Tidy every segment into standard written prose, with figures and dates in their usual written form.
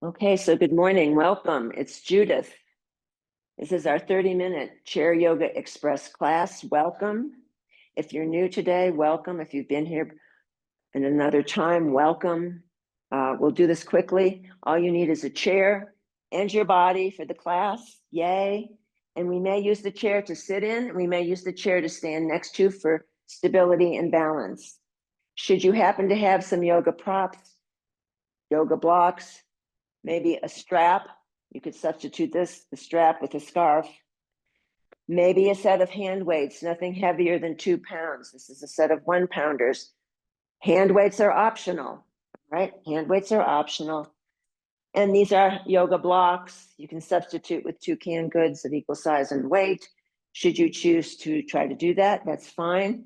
Okay, so good morning. Welcome. It's Judith. This is our 30-minute Chair Yoga Express class. Welcome. If you're new today, welcome. If you've been here in another time, welcome. We'll do this quickly. All you need is a chair and your body for the class. Yay. And we may use the chair to sit in. We may use the chair to stand next to for stability and balance. Should you happen to have some yoga props, yoga blocks, maybe a strap, you could substitute the strap with a scarf. Maybe a set of hand weights, nothing heavier than 2 pounds. This is a set of 1-pounders. Hand weights are optional, right? Hand weights are optional. And these are yoga blocks. You can substitute with 2 canned goods of equal size and weight. Should you choose to try to do that, that's fine.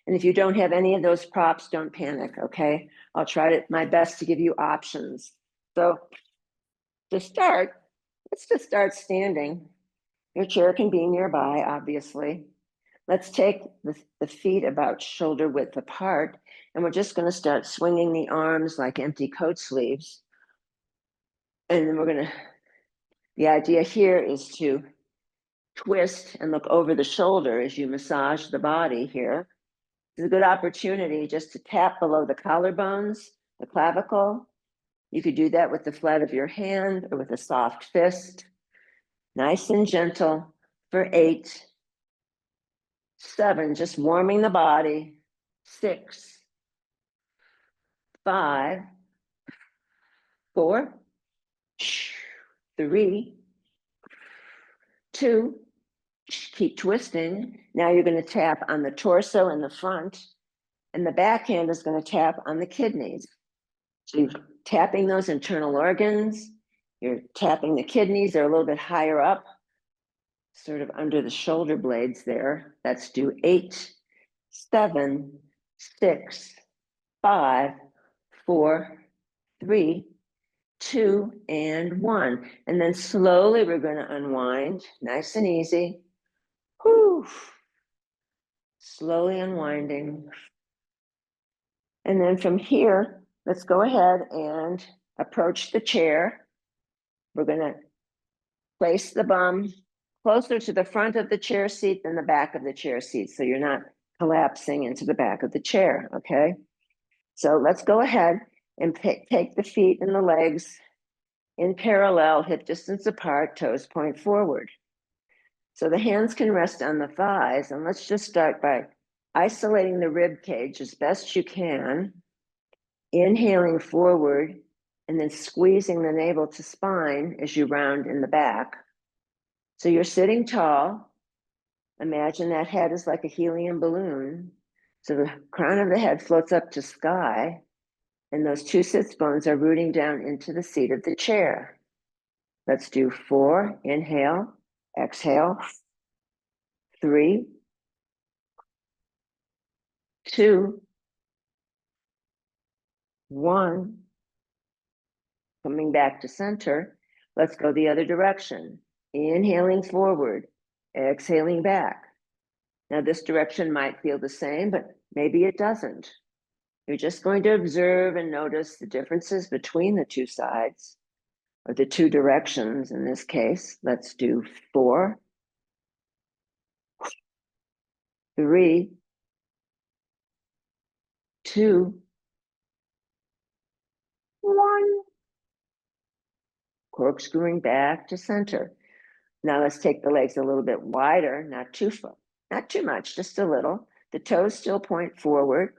And if you don't have any of those props, don't panic, okay? I'll try my best to give you options. So to start, let's just start standing. Your chair can be nearby, obviously. Let's take the feet about shoulder width apart, and we're just going to start swinging the arms like empty coat sleeves. And then the idea here is to twist and look over the shoulder as you massage the body here. It's a good opportunity just to tap below the collarbones, the clavicle. You could do that with the flat of your hand or with a soft fist. Nice and gentle for 8, 7, just warming the body. 6, 5, 4, 3, 2, keep twisting. Now you're going to tap on the torso in the front, and the back hand is going to tap on the kidneys. So you're tapping those internal organs. You're tapping the kidneys. They're a little bit higher up, sort of under the shoulder blades there. Let's do 8, 7, 6, 5, 4, 3, 2, and 1. And then slowly we're going to unwind, nice and easy. Whew. Slowly unwinding. And then from here, let's go ahead and approach the chair. We're going to place the bum closer to the front of the chair seat than the back of the chair seat, so you're not collapsing into the back of the chair, okay? So let's go ahead and take the feet and the legs in parallel, hip distance apart, toes point forward. So the hands can rest on the thighs, and let's just start by isolating the rib cage as best you can, inhaling forward, and then squeezing the navel to spine as you round in the back. So you're sitting tall. Imagine that head is like a helium balloon. So the crown of the head floats up to sky, and those 2 sits bones are rooting down into the seat of the chair. Let's do 4, inhale, exhale. 3, 2, 1. Coming back to center. Let's go the other direction. Inhaling forward, exhaling back. Now this direction might feel the same, but maybe it doesn't. You're just going to observe and notice the differences between the 2 sides, or the 2 directions in this case. Let's do 4, 3, 2, 1. Corkscrewing back to center. Now let's take the legs a little bit wider, not too much, just a little. The toes still point forward.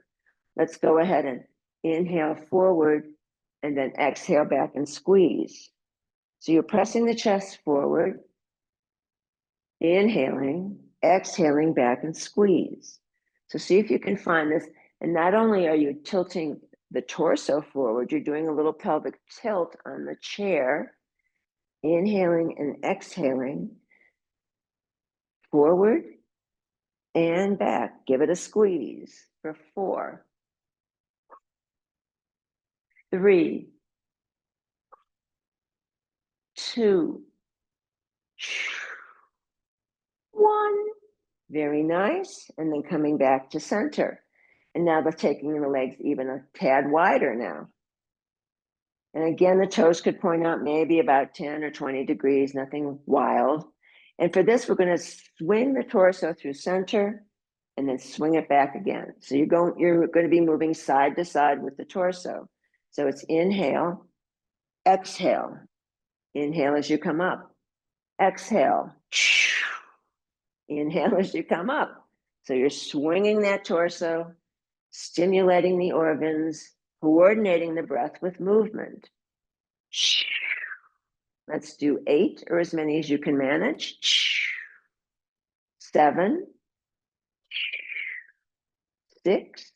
Let's go ahead and inhale forward and then exhale back and squeeze. So you're pressing the chest forward, inhaling, exhaling back and squeeze. So see if you can find this. And not only are you tilting the torso forward, you're doing a little pelvic tilt on the chair, inhaling and exhaling, forward and back. Give it a squeeze for 4, 3, 2, 1. Very nice. And then coming back to center. And now they're taking the legs even a tad wider now. And again, the toes could point out maybe about 10 or 20 degrees, nothing wild. And for this, we're going to swing the torso through center and then swing it back again. So you're going to be moving side to side with the torso. So it's inhale, exhale, inhale as you come up, exhale, inhale as you come up. So you're swinging that torso, stimulating the organs, coordinating the breath with movement. Let's do 8 or as many as you can manage. 7, 6,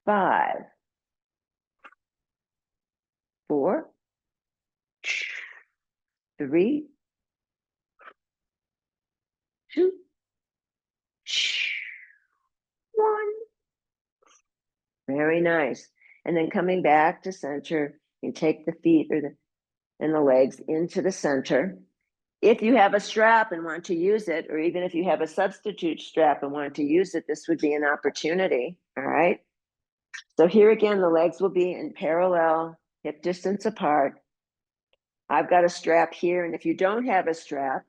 5, 4, 3, 2, 1. Very nice. And then coming back to center, you take the feet and the legs into the center. If you have a strap and want to use it, or even if you have a substitute strap and want to use it, this would be an opportunity. All right. So here again, the legs will be in parallel, hip distance apart. I've got a strap here, and if you don't have a strap,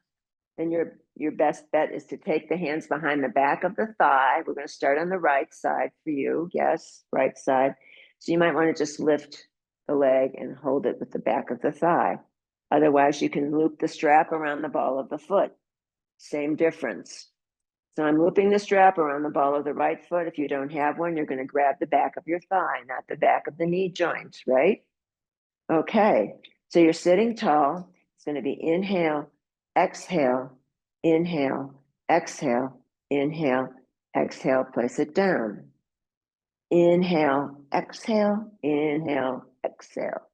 then your best bet is to take the hands behind the back of the thigh. We're going to start on the right side for you. Yes, right side. So you might want to just lift the leg and hold it with the back of the thigh. Otherwise, you can loop the strap around the ball of the foot. Same difference. So I'm looping the strap around the ball of the right foot. If you don't have one, you're going to grab the back of your thigh, not the back of the knee joint, right? Okay, so you're sitting tall. It's going to be inhale, exhale, inhale, exhale, inhale, exhale, place it down. Inhale, exhale, inhale, exhale.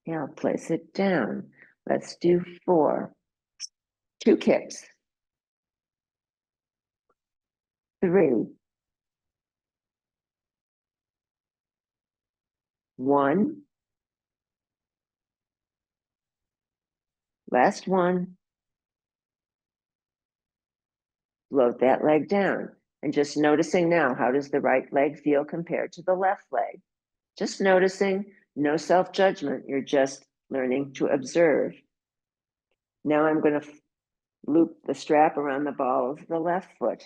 Now place it down. Let's do 4. 2 kicks. 3. 1. Last one. Float that leg down. And just noticing now, how does the right leg feel compared to the left leg? Just noticing, no self-judgment. You're just learning to observe. Now I'm going to loop the strap around the ball of the left foot.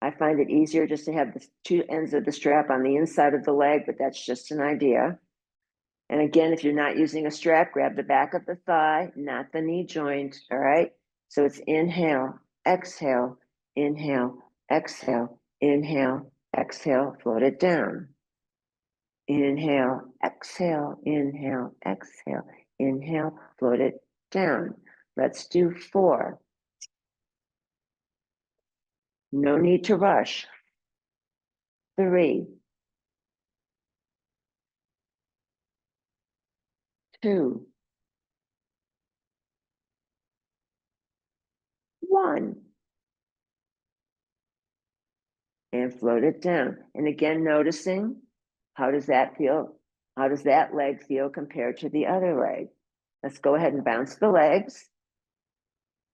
I find it easier just to have the 2 ends of the strap on the inside of the leg, but that's just an idea. And again, if you're not using a strap, grab the back of the thigh, not the knee joint, all right? So it's inhale, exhale, inhale, exhale, inhale, exhale, float it down. Inhale, exhale, inhale, exhale, inhale, float it down. Let's do 4. No need to rush. 3, 2, 1. And float it down. And again, noticing, how does that feel? How does that leg feel compared to the other leg? Let's go ahead and bounce the legs.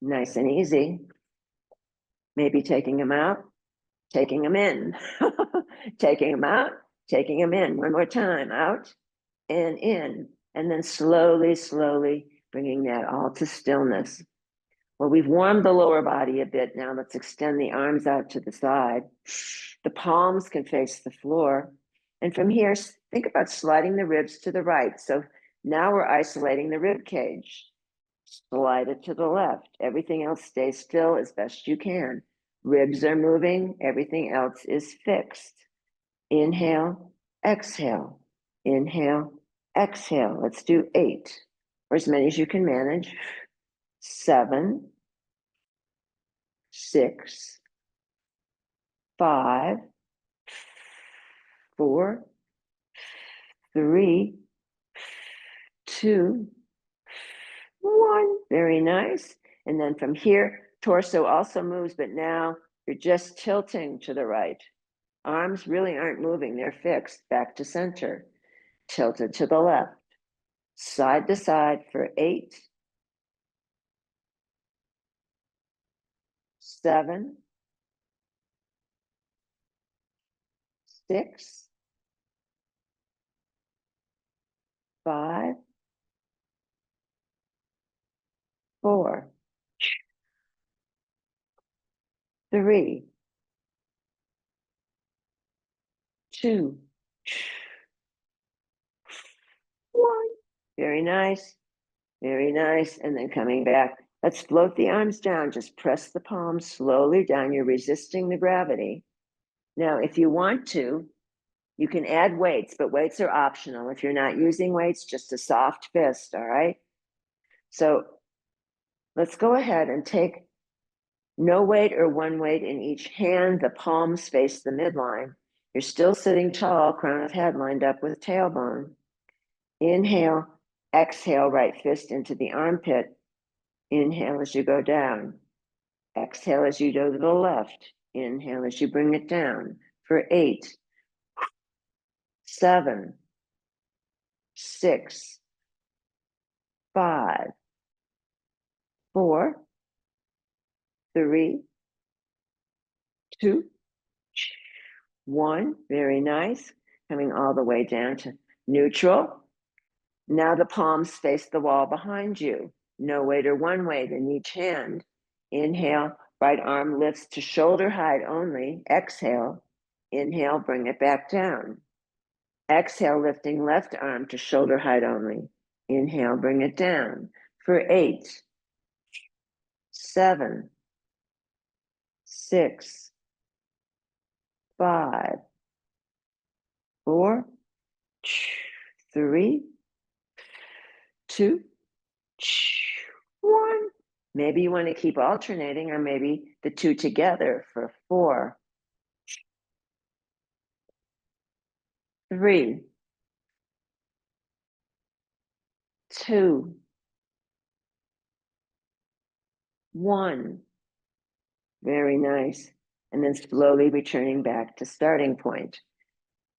Nice and easy. Maybe taking them out, taking them in, taking them out, taking them in. One more time, out and in. And then slowly, slowly bringing that all to stillness. Well, we've warmed the lower body a bit. Now let's extend the arms out to the side. The palms can face the floor. And from here, think about sliding the ribs to the right. So now we're isolating the rib cage. Slide it to the left. Everything else stays still as best you can. Ribs are moving. Everything else is fixed. Inhale, exhale. Inhale, exhale. Let's do 8, or as many as you can manage. 7, 6, 5, 4, 3, 2, 1. Very nice. And then from here, torso also moves, but now you're just tilting to the right. Arms really aren't moving, they're fixed. Back to center. Tilted to the left. Side to side for 8, 7, 6, 5, 4, 3, 2, 1. Very nice. Very nice. And then coming back. Let's float the arms down. Just press the palms slowly down. You're resisting the gravity. Now, if you want to, you can add weights, but weights are optional. If you're not using weights, just a soft fist, all right? So let's go ahead and take no weight or one weight in each hand. The palms face the midline. You're still sitting tall, crown of head lined up with tailbone. Inhale, exhale, right fist into the armpit. Inhale as you go down. Exhale as you go to the left. Inhale as you bring it down for 8, 7, 6, 5, 4, 3, 2, 1. Very nice. Coming all the way down to neutral. Now the palms face the wall behind you. No weight or one weight in each hand. Inhale, right arm lifts to shoulder height only. Exhale. Inhale, bring it back down. Exhale, lifting left arm to shoulder height only. Inhale, bring it down for 8, 7, 6, 5, 4, 3, 2, 1. Maybe you want to keep alternating, or maybe the two together for 4, 3, 2, 1. Very nice. And then slowly returning back to starting point.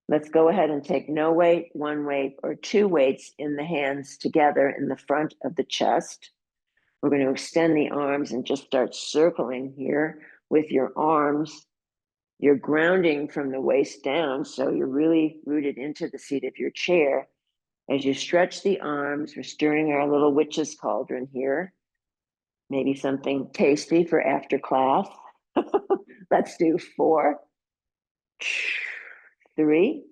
Let's go ahead and take no weight, one weight, or two weights in the hands together in the front of the chest. We're going to extend the arms and just start circling here with your arms. You're grounding from the waist down, so you're really rooted into the seat of your chair. As you stretch the arms, we're stirring our little witch's cauldron here. Maybe something tasty for after class. Let's do 4, 3,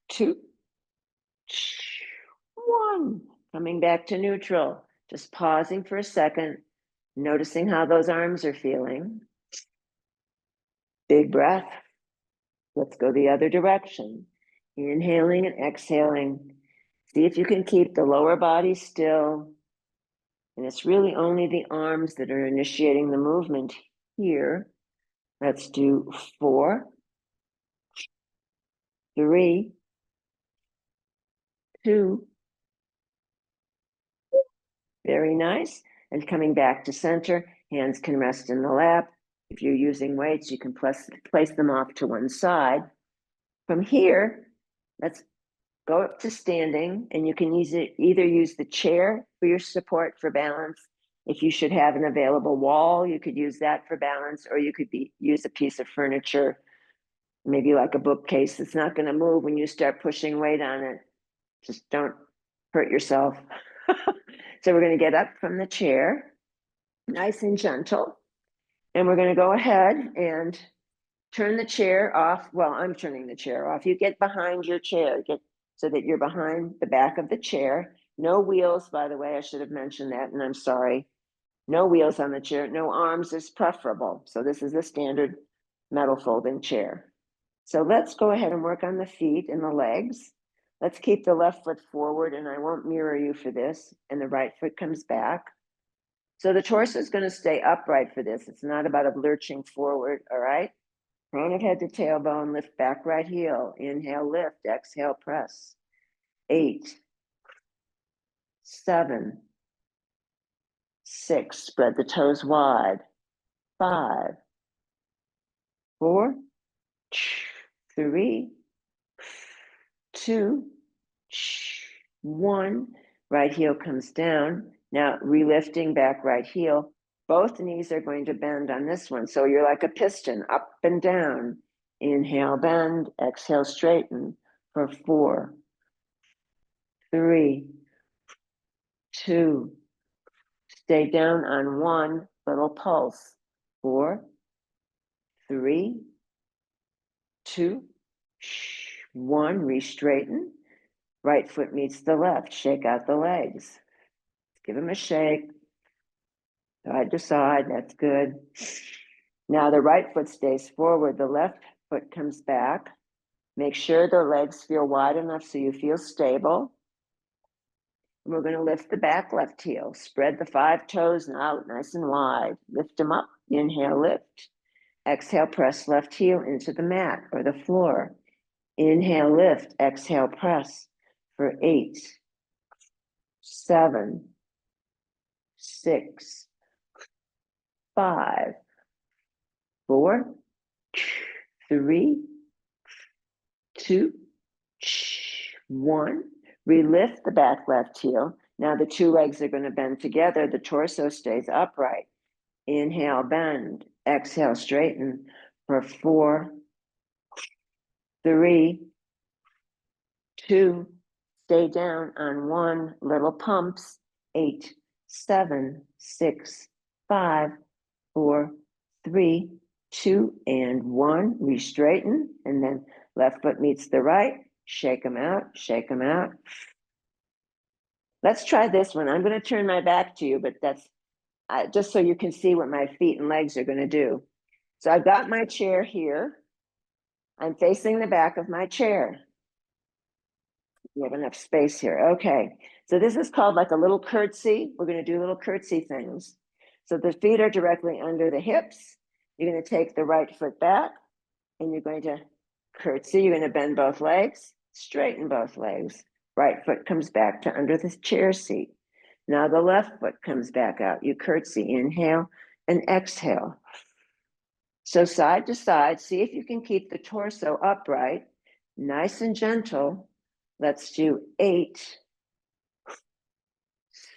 2, 1. Coming back to neutral. Just pausing for a second, noticing how those arms are feeling. Big breath. Let's go the other direction. Inhaling and exhaling. See if you can keep the lower body still. And it's really only the arms that are initiating the movement here. Let's do 4, 3, 2. Very nice. And coming back to center, hands can rest in the lap. If you're using weights, you can place them off to one side. From here, let's go up to standing, and you can either use the chair for your support for balance. If you should have an available wall, you could use that for balance, or you could use a piece of furniture, maybe like a bookcase that's not going to move when you start pushing weight on it. Just don't hurt yourself. So we're going to get up from the chair, nice and gentle, and we're going to go ahead and turn the chair off. Well, I'm turning the chair off. You get behind your chair, so that you're behind the back of the chair. No wheels, by the way, I should have mentioned that, and I'm sorry. No wheels on the chair, no arms is preferable. So this is a standard metal folding chair. So let's go ahead and work on the feet and the legs. Let's keep the left foot forward, and I won't mirror you for this, and the right foot comes back. So the torso is going to stay upright for this. It's not about lurching forward, all right? Crown of head to tailbone, lift back right heel. Inhale, lift, exhale, press. 8, 7, 6, spread the toes wide. 5, 4, 3, 2, 1. Right heel comes down. Now relifting back right heel. Both knees are going to bend on this one. So you're like a piston, up and down. Inhale, bend. Exhale, straighten for 4, 3, 2, stay down on 1 little pulse. 4, 3, 2, 1, re-straighten. Right foot meets the left, shake out the legs. Give them a shake. Side to side, that's good. Now the right foot stays forward, the left foot comes back. Make sure the legs feel wide enough so you feel stable. And we're going to lift the back left heel. Spread the 5 toes out nice and wide. Lift them up. Inhale, lift. Exhale, press left heel into the mat or the floor. Inhale, lift. Exhale, press for 8, 7, 6, 5, 4, 3, 2, 1. Relift the back left heel. Now the 2 legs are going to bend together. The torso stays upright. Inhale, bend. Exhale, straighten for 4, 3, 2. Stay down on 1. Little pumps. 8, 7, 6, 5, 4, 3, 2, and 1. Re-straighten, and then left foot meets the right. Shake them out, shake them out. Let's try this one. I'm going to turn my back to you, but that's just so you can see what my feet and legs are going to do. So I've got my chair here. I'm facing the back of my chair. We have enough space here. Okay. So this is called like a little curtsy. We're going to do little curtsy things. So the feet are directly under the hips. You're going to take the right foot back and you're going to curtsy. You're going to bend both legs, straighten both legs. Right foot comes back to under the chair seat. Now the left foot comes back out. You curtsy, inhale and exhale. So side to side, see if you can keep the torso upright, nice and gentle. Let's do 8,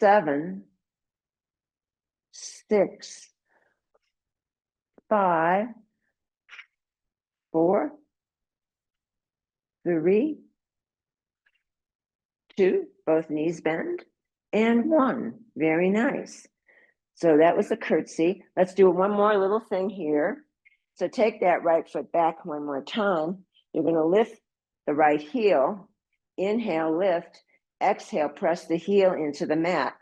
7, 6, 5, 4, 3, 2, both knees bend, and 1. Very nice. So that was the curtsy. Let's do one more little thing here. So take that right foot back one more time. You're going to lift the right heel. Inhale, lift. Exhale, press the heel into the mat.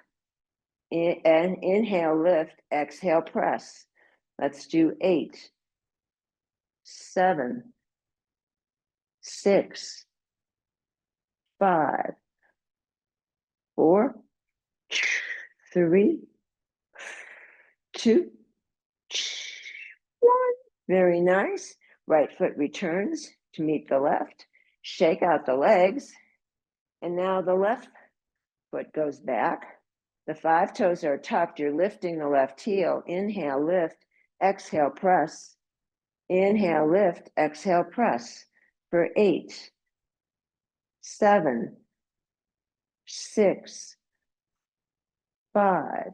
And inhale, lift. Exhale, press. Let's do 8, 7, 6, 5, 4, 3, 2, 1. Very nice. Right foot returns to meet the left. Shake out the legs. And now the left foot goes back. The 5 toes are tucked. You're lifting the left heel. Inhale, lift. Exhale, press. Inhale, lift. Exhale, press for 8, 7, 6, 5,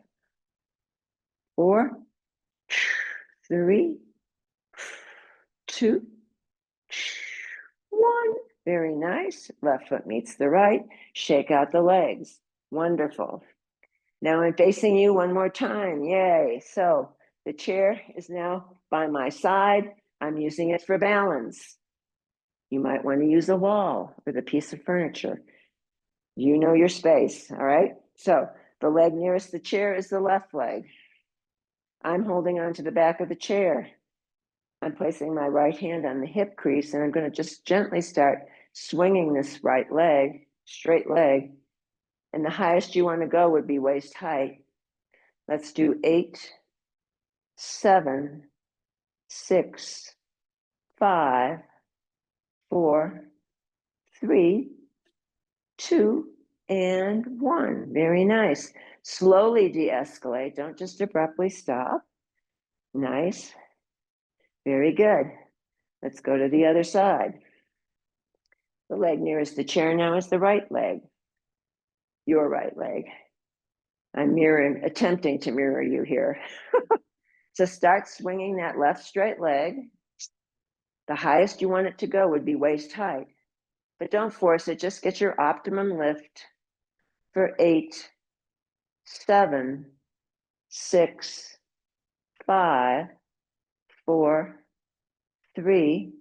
4, 3, 2, 1. Very nice. Left foot meets the right. Shake out the legs. Wonderful. Now I'm facing you one more time. Yay. So the chair is now by my side. I'm using it for balance. You might want to use a wall with a piece of furniture. You know your space. All right. So the leg nearest the chair is the left leg. I'm holding on to the back of the chair. I'm placing my right hand on the hip crease, and I'm going to just gently start swinging this right leg, straight leg. And the highest you want to go would be waist height. Let's do 8, 7, 6, 5, 4, 3, 2, and 1. Very nice. Slowly de-escalate. Don't just abruptly stop. Nice. Very good. Let's go to the other side. The leg nearest the chair now is the right leg. Your right leg. I'm attempting to mirror you here. So start swinging that left straight leg. The highest you want it to go would be waist height, but don't force it. Just get your optimum lift. for 8, 7, 6, 5, 4, 3,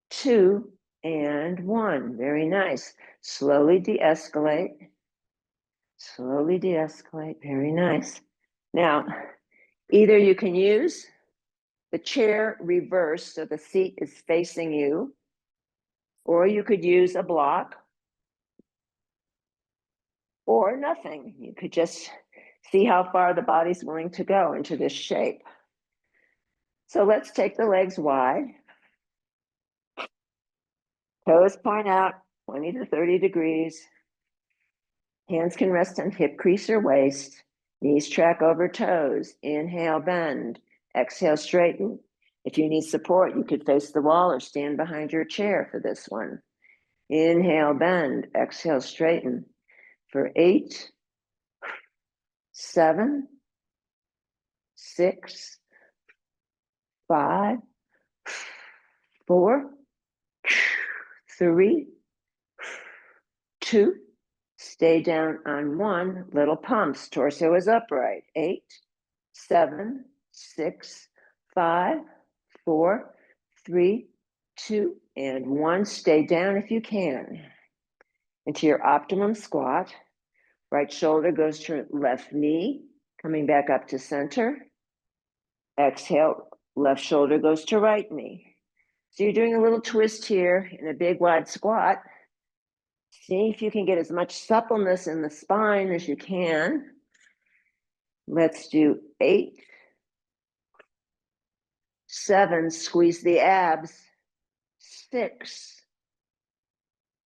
2, and 1. Very nice. Slowly de-escalate. Slowly de-escalate. Very nice. Now, either you can use the chair reversed so the seat is facing you, or you could use a block, or nothing. You could just see how far the body's willing to go into this shape. So let's take the legs wide. Toes point out 20 to 30 degrees. Hands can rest on hip crease or waist. Knees track over toes. Inhale, bend. Exhale, straighten. If you need support, you could face the wall or stand behind your chair for this one. Inhale, bend. Exhale, straighten. For 8, 7, 6, 5, 4, 3, 2, stay down on 1, little pumps, torso is upright. 8, 7, 6, 5, 4, 3, 2, and 1. Stay down if you can. Into your optimum squat. Right shoulder goes to left knee, coming back up to center. Exhale, left shoulder goes to right knee. So you're doing a little twist here in a big wide squat. See if you can get as much suppleness in the spine as you can. Let's do 8, 7, squeeze the abs. 6,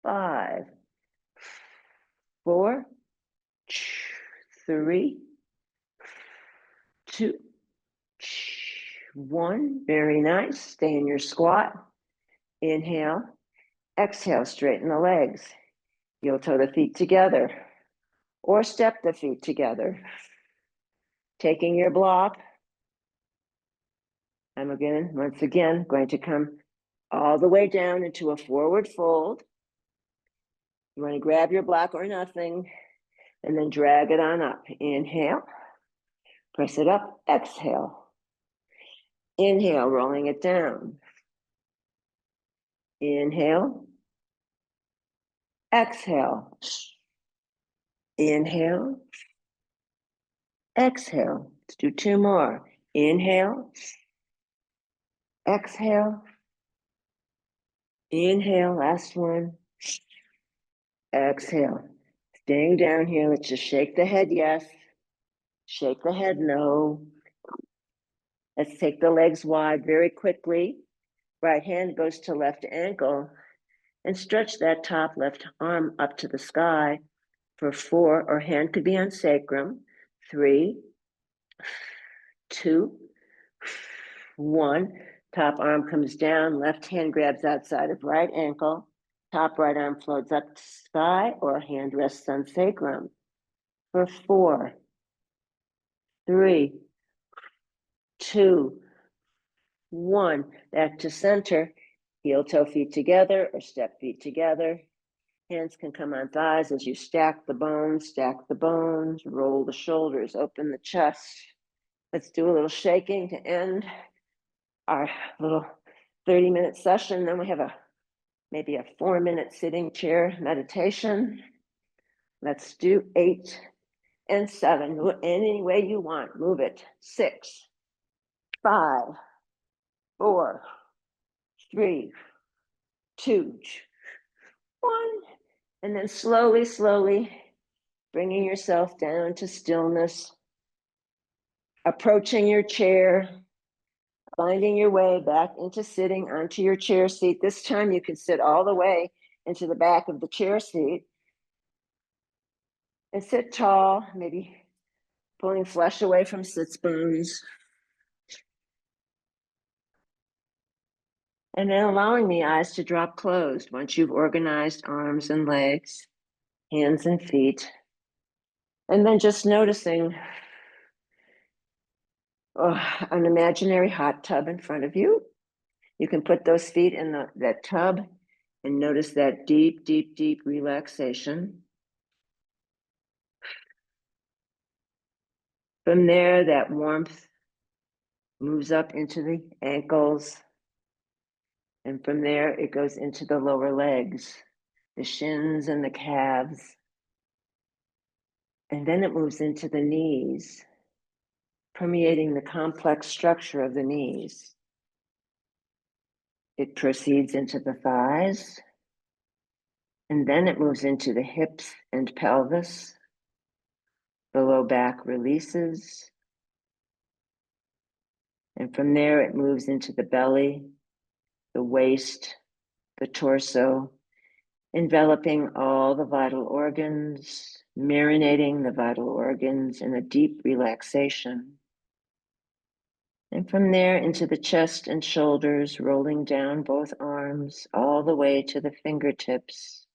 5, 4, 3, 2, 1. Very nice. Stay in your squat. Inhale. Exhale, straighten the legs. Heel toe the feet together or step the feet together. Taking your block. I'm once again going to come all the way down into a forward fold. You want to grab your block or nothing and then drag it on up. Inhale, press it up, exhale. Inhale, rolling it down. Inhale, exhale. Inhale, exhale. Let's do 2 more. Inhale, exhale. Inhale, last one. Exhale. Staying down here, let's just shake the head, yes. Shake the head, no. Let's take the legs wide very quickly. Right hand goes to left ankle and stretch that top left arm up to the sky for 4, or hand could be on sacrum. 3, 2, 1. Top arm comes down, left hand grabs outside of right ankle. Top right arm floats up to sky, or hand rests on sacrum. For 4, 3, 2, 1. Back to center. Heel toe feet together or step feet together. Hands can come on thighs as you stack the bones, roll the shoulders, open the chest. Let's do a little shaking to end our little 30-minute session. Then we have maybe a 4-minute sitting chair meditation. Let's do 8 and 7. Any way you want, move it. 6, 5, 4, 3, 2, 1. And then slowly, slowly bringing yourself down to stillness, approaching your chair, finding your way back into sitting onto your chair seat. This time you can sit all the way into the back of the chair seat and sit tall, maybe pulling flesh away from sits bones. And then allowing the eyes to drop closed once you've organized arms and legs, hands and feet. And then just noticing an imaginary hot tub in front of you. You can put those feet in that tub and notice that deep, deep, deep relaxation. From there, that warmth moves up into the ankles. And from there, it goes into the lower legs, the shins and the calves. And then it moves into the knees, permeating the complex structure of the knees. It proceeds into the thighs, and then it moves into the hips and pelvis. The low back releases. And from there, it moves into the belly, the waist, the torso, enveloping all the vital organs, marinating the vital organs in a deep relaxation. And from there into the chest and shoulders, rolling down both arms all the way to the fingertips.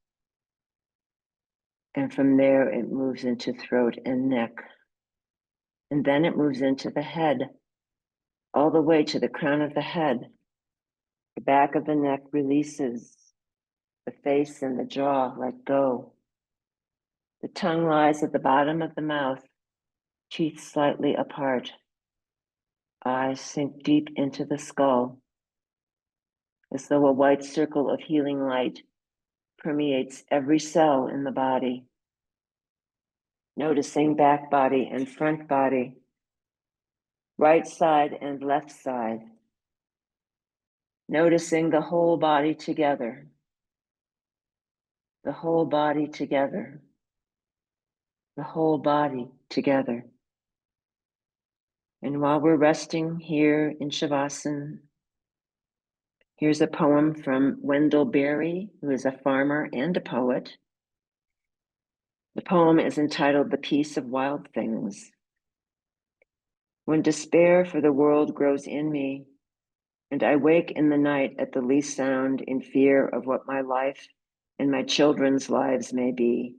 And from there, it moves into throat and neck. And then it moves into the head, all the way to the crown of the head. The back of the neck releases. The face and the jaw let go. The tongue lies at the bottom of the mouth, teeth slightly apart. Eyes sink deep into the skull, as though a white circle of healing light permeates every cell in the body. Noticing back body and front body, right side and left side. Noticing the whole body together, the whole body together, the whole body together. And while we're resting here in Shavasana, here's a poem from Wendell Berry, who is a farmer and a poet. The poem is entitled The Peace of Wild Things. When despair for the world grows in me, and I wake in the night at the least sound in fear of what my life and my children's lives may be,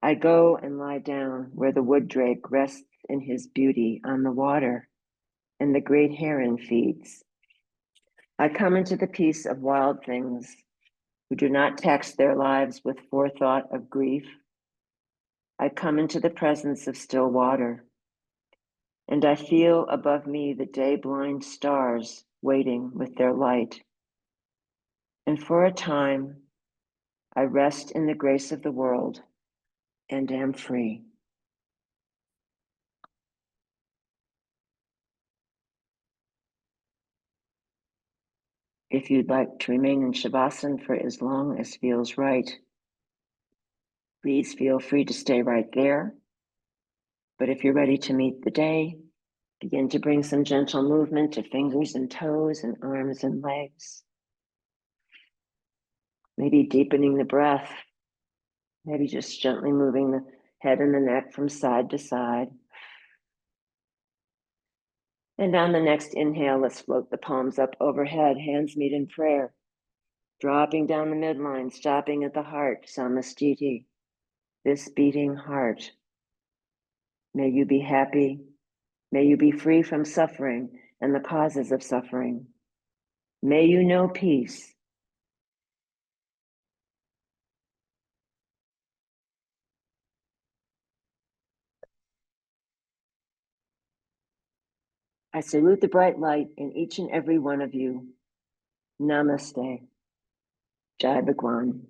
I go and lie down where the wood drake rests in his beauty on the water and the great heron feeds. I come into the peace of wild things who do not tax their lives with forethought of grief. I come into the presence of still water, and I feel above me the day-blind stars waiting with their light. And for a time, I rest in the grace of the world and am free. If you'd like to remain in Shavasana for as long as feels right, please feel free to stay right there. But if you're ready to meet the day, begin to bring some gentle movement to fingers and toes and arms and legs. Maybe deepening the breath. Maybe just gently moving the head and the neck from side to side. And on the next inhale, let's float the palms up overhead, hands meet in prayer. Dropping down the midline, stopping at the heart, Samastiti, this beating heart. May you be happy. May you be free from suffering and the causes of suffering. May you know peace. I salute the bright light in each and every one of you. Namaste. Jai Bhagwan.